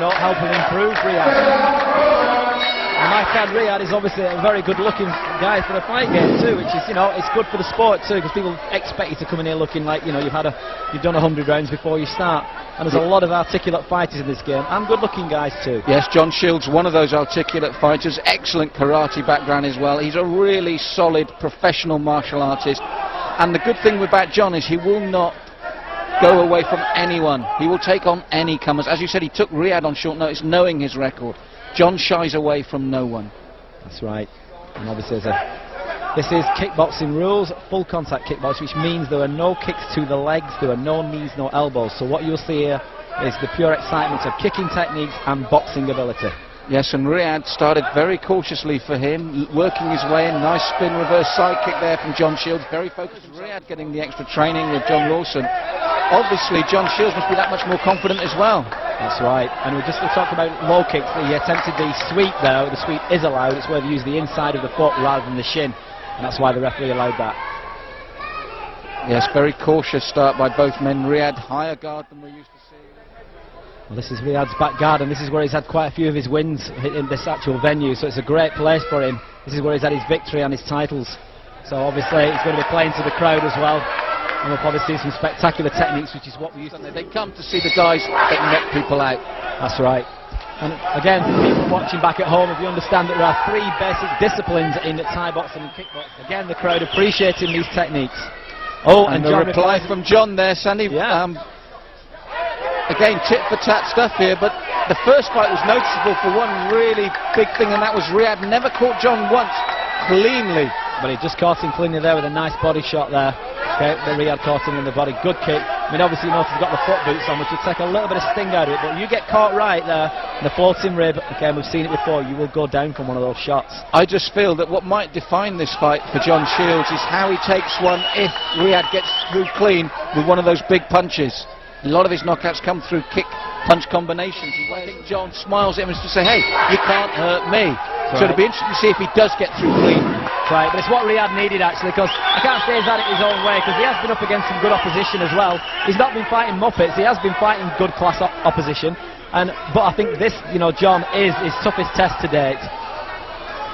help him improve Riyadh. And my friend Riyadh is obviously a very good-looking guy for the fight game too, which is, it's good for the sport too, because people expect you to come in here looking like, you've done 100 rounds before you start. And there's a lot of articulate fighters in this game, and good-looking guys too. Yes, John Shiels, one of those articulate fighters, excellent karate background as well. He's a really solid professional martial artist. And the good thing about John is he will not go away from anyone. He will take on any comers. As you said, he took Riyadh on short notice, knowing his record. John shies away from no one. That's right. And obviously this is kickboxing rules, full contact kickboxing, which means there are no kicks to the legs, there are no knees, no elbows. So what you'll see here is the pure excitement of kicking techniques and boxing ability. Yes, and Riyadh started very cautiously for him, working his way in. Nice spin reverse side kick there from John Shiels. Very focused. Riyadh getting the extra training with John Lawson. Obviously, John Shiels must be that much more confident as well. That's right. And we talked about low kicks. He attempted the sweep there. The sweep is allowed. It's where they use the inside of the foot rather than the shin. And that's why the referee allowed that. Yes, very cautious start by both men. Riyadh, higher guard than we're used to seeing. Well, this is Riyadh's back guard, and this is where he's had quite a few of his wins in this actual venue, so it's a great place for him. This is where he's had his victory and his titles. So obviously he's going to be playing to the crowd as well, and we'll probably see some spectacular techniques, which is what we used to. They come to see the guys that knock people out. That's right. And again, people watching back at home, if you understand that there are 3 basic disciplines in Thai boxing and kickboxing, again the crowd appreciating these techniques. Oh, and the reply from John there, Sandy. Yeah. Again, tit-for-tat stuff here, but the first fight was noticeable for one really big thing, and that was Riyadh never caught John once cleanly. But he just caught him cleanly there with a nice body shot there. Okay, the Riyadh caught him in the body. Good kick. I mean, obviously you notice he's got the foot boots on, which will take a little bit of sting out of it, but you get caught right there, the floating rib, again, we've seen it before, you will go down from one of those shots. I just feel that what might define this fight for John Shiels is how he takes one if Riyadh gets through clean with one of those big punches. A lot of his knockouts come through kick-punch combinations. I think John smiles at him and to say, hey, you can't hurt me. So it'll be interesting to see if he does get through clean. Right, but it's what Riyadh needed actually, because I can't say he's had it his own way, because he has been up against some good opposition as well. He's not been fighting muppets, he has been fighting good class opposition. But I think this, John, is his toughest test to date.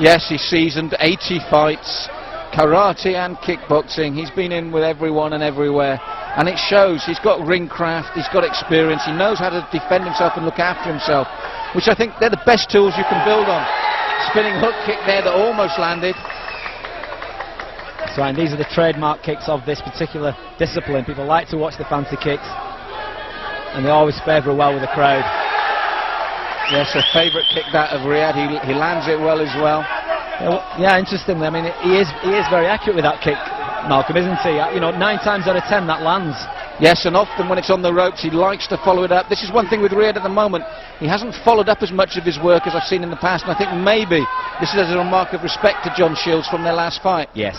Yes, he's seasoned, 80 fights, karate and kickboxing. He's been in with everyone and everywhere. And it shows. He's got ring craft, he's got experience, he knows how to defend himself and look after himself, which I think they're the best tools you can build on. Spinning hook kick there that almost landed. So, and these are the trademark kicks of this particular discipline. People like to watch the fancy kicks, and they always favour well with the crowd. Yes, a favourite kick that of Riyadh. He lands it well as well. Yeah, interestingly, I mean, he is very accurate with that kick, Malcolm, isn't he? 9 times out of 10 that lands. Yes, and often when it's on the ropes he likes to follow it up. This is one thing with Riyadh at the moment. He hasn't followed up as much of his work as I've seen in the past, and I think maybe this is a mark of respect to John Shiels from their last fight. Yes.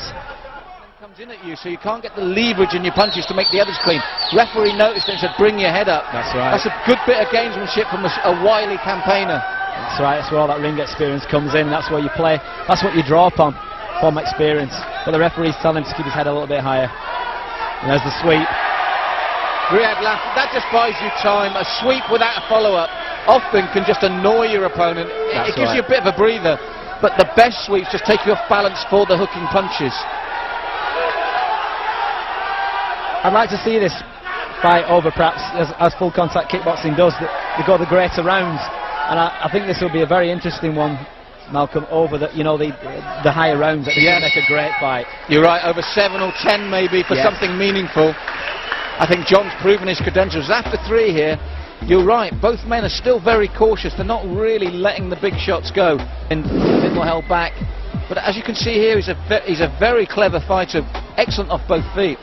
Comes in at you, so you can't get the leverage in your punches to make the others clean. Referee noticed it and said, bring your head up. That's right. That's a good bit of gamesmanship from a wily campaigner. That's right, that's where all that ring experience comes in. That's where you play, that's what you draw upon from experience. But the referee's telling him to keep his head a little bit higher. And there's the sweep. Riyadh laughed. That just buys you time. A sweep without a follow-up often can just annoy your opponent. It gives you a bit of a breather. But the best sweeps just take you off balance for the hooking punches. I'd like to see this fight over perhaps as full contact kickboxing does. They go the greater rounds. And I think this will be a very interesting one, Malcolm, over the higher rounds. That can make a great fight. You're right, over 7 or 10 maybe for something meaningful. I think John's proven his credentials. After 3 here, you're right, both men are still very cautious. They're not really letting the big shots go. And a little held back. But as you can see here, he's a very clever fighter, excellent off both feet.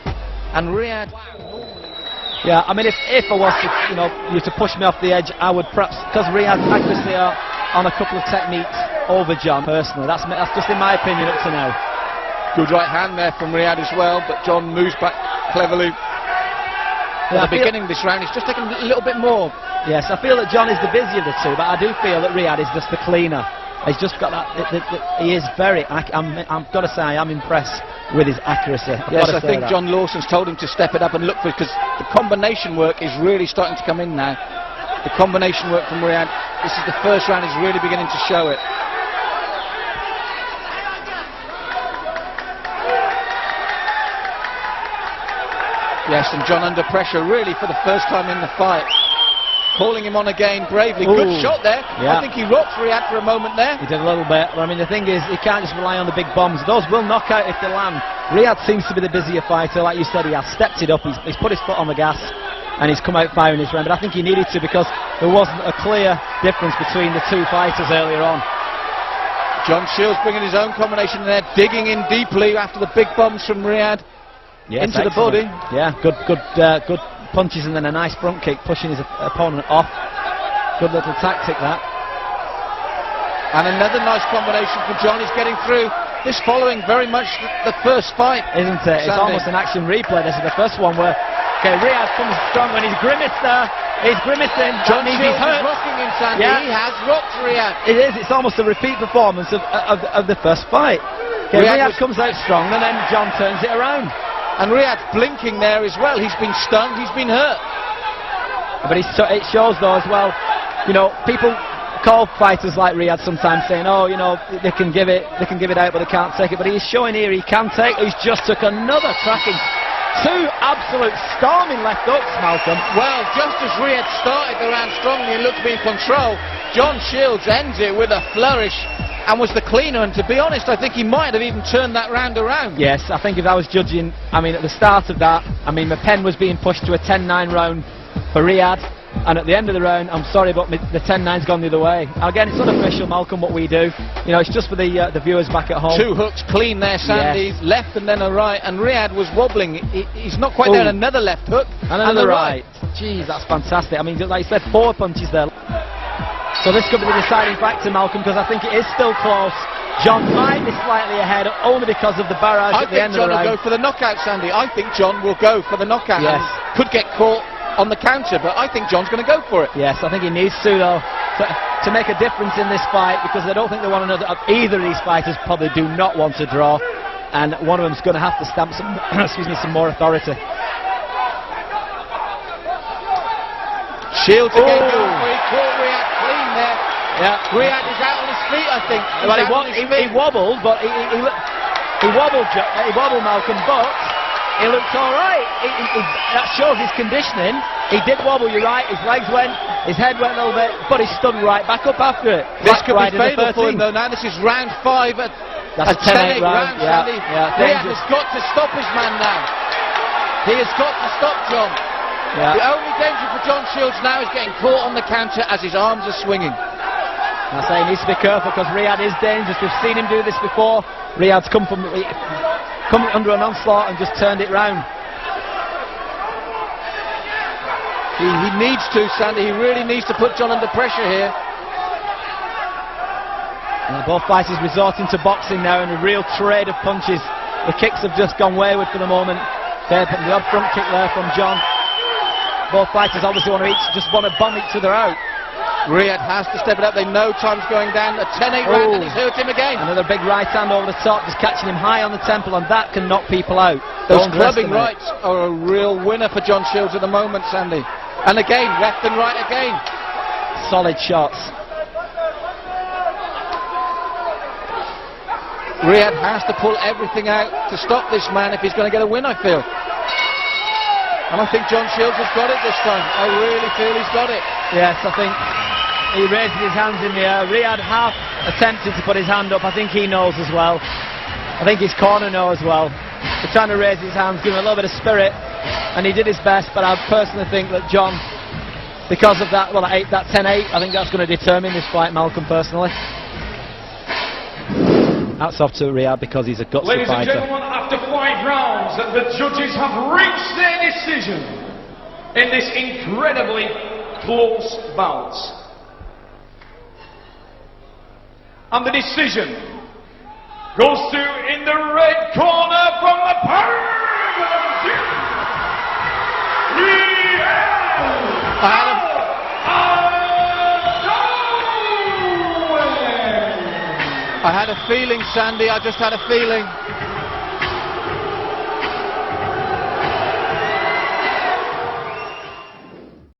And Riyadh... Yeah, I mean, if I was to, you to push me off the edge, I would perhaps, because Riyadh's accuracy are on a couple of techniques over John, personally. That's just in my opinion up to now. Good right hand there from Riyadh as well, but John moves back cleverly. At the beginning of this round, he's just taking a little bit more. Yes, I feel that John is the busier of the two, but I do feel that Riyadh is just the cleaner. He's just got that, he is very, I've got to say, I am impressed with his accuracy. Yes, I think John Lawson's told him to step it up and look for, because the combination work is really starting to come in now. The combination work from Riyad. This is the first round, he's really beginning to show it. Yes, and John under pressure really for the first time in the fight. Calling him on again bravely. Ooh. Good shot there. Yeah. I think he rocked Riyad for a moment there. He did a little bit, but I mean the thing is, he can't just rely on the big bombs. Those will knock out if they land. Riyad seems to be the busier fighter, like you said. He has stepped it up, he's put his foot on the gas, and he's come out firing this round. But I think he needed to, because there wasn't a clear difference between the two fighters earlier on. John Shiels bringing his own combination in there, digging in deeply after the big bombs from Riyad. Yes, into excellent. the body. Yeah, good punches and then a nice front kick, pushing his opponent off. Good little tactic that. And another nice combination from John. He's getting through. This following very much the first fight, isn't it? It's almost an action replay. This is the first one where Riyad comes strong and he's grimaced there. He's grimacing. John That means Shiels he's hurt. is rocking him, Sandy. Yeah. He has rocked Riyad. It is. It's almost a repeat performance of the first fight. Riyad comes out strong and then John turns it around. And Riyad's blinking there as well. He's been stung, he's been hurt. But it shows though as well, you know, people call fighters like Riyad sometimes saying, oh, you know, they can give it out but they can't take it. But he's showing here he can take it. He's just took another cracking, two absolute storming left hooks, Malcolm. Well, just as Riyad started the round strongly and looked to be in control, John Shiels ends it with a flourish and was the cleaner, and to be honest, I think he might have even turned that round around. Yes, I think if I was judging, I mean, at the start of that, I mean, my pen was being pushed to a 10-9 round for Riyad, and at the end of the round, I'm sorry, but the 10-9's gone the other way. Again, it's unofficial, Malcolm, what we do. You know, it's just for the viewers back at home. Two hooks clean there, Sandy. Yes. Left and then a right, and Riyad was wobbling. He's not quite there. Another left hook and another right. Jeez, that's fantastic. I mean, like you said, 4 punches there. So this could be the deciding factor, Malcolm, because I think it is still close. John might be slightly ahead, only because of the barrage at the end of the round. I think John will go for the knockout, Sandy. I think John will go for the knockout. Yes. And could get caught on the counter, but I think John's going to go for it. Yes, I think he needs to, though, to make a difference in this fight, because I don't think they want another. Either of these fighters probably do not want to draw, and one of them's going to have to stamp some, some more authority. Shields again going for it. Caught Riyad clean there. Yeah. Riyad is out on his feet, I think. Well, he wobbled, but he wobbled, Malcolm, but he looked all right. That shows his conditioning. He did wobble, you're right. His legs went, his head went a little bit, but he stood right back up after it. This could be fatal for him, though. Now this is round 5 at that's a 10-8 round, Sandy. Riyad dangerous. has got to stop his man now. He has got to stop John. Yeah. The only danger for John Shields now is getting caught on the counter as his arms are swinging. I say he needs to be careful, because Riyad is dangerous. We've seen him do this before. Riyad's come under an onslaught and just turned it round. He needs to, Sandy. He really needs to put John under pressure here. And both fighters resorting to boxing now in a real trade of punches. The kicks have just gone wayward for the moment. The odd front kick there from John. Both fighters obviously just want to bomb each other out. Riyad has to step it up. They know time's going down. A 10-8 round, and he's hurt him again. Another big right hand over the top, just catching him high on the temple, and that can knock people out. Those clubbing rights are a real winner for John Shields at the moment, Sandy. And again, left and right again. Solid shots. Riyad has to pull everything out to stop this man if he's going to get a win, I feel. And I think John Shields has got it this time. I really feel he's got it. Yes, I think he raised his hands in the air. Riyad half attempted to put his hand up. I think he knows as well. I think his corner knows as well. They're trying to raise his hands, give him a little bit of spirit, and he did his best. But I personally think that John, because of that, that 10-8, I think that's going to determine this fight, Malcolm, personally. Hats off to Riyad, because he's a gutsy Ladies fighter. and gentlemen, after 5 rounds, the judges have reached their decision in this incredibly close bout. And the decision goes to, in the red corner from the Parliament, I had a feeling, Sandy, I just had a feeling.